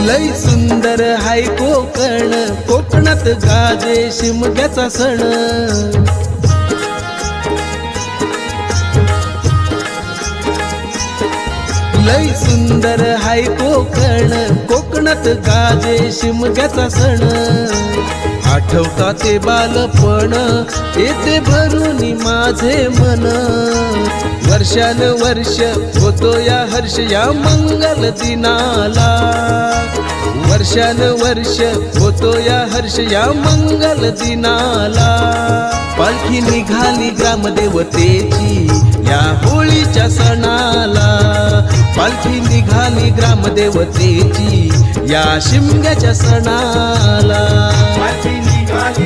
लय सुंदर हाय कोकण, कोकणात गाजे शिमग्याचा सण. लय सुंदर हाय कोकण, कोकणात गाजे शिमग्याचा सण. आठवता ते बालपण, येते भरून माझे मन. वर्षानुवर्ष होतो या हर्ष या मंगल दिनाला. वर्षानुवर्ष होतो या हर्ष या मंगल दिनाला. पालखी निघाली ग्रामदेवतेची या होळीच्या सणाला. पालखी निघाली ग्रामदेवतेची या शिमग्याच्या सणाला. पालखी निघाली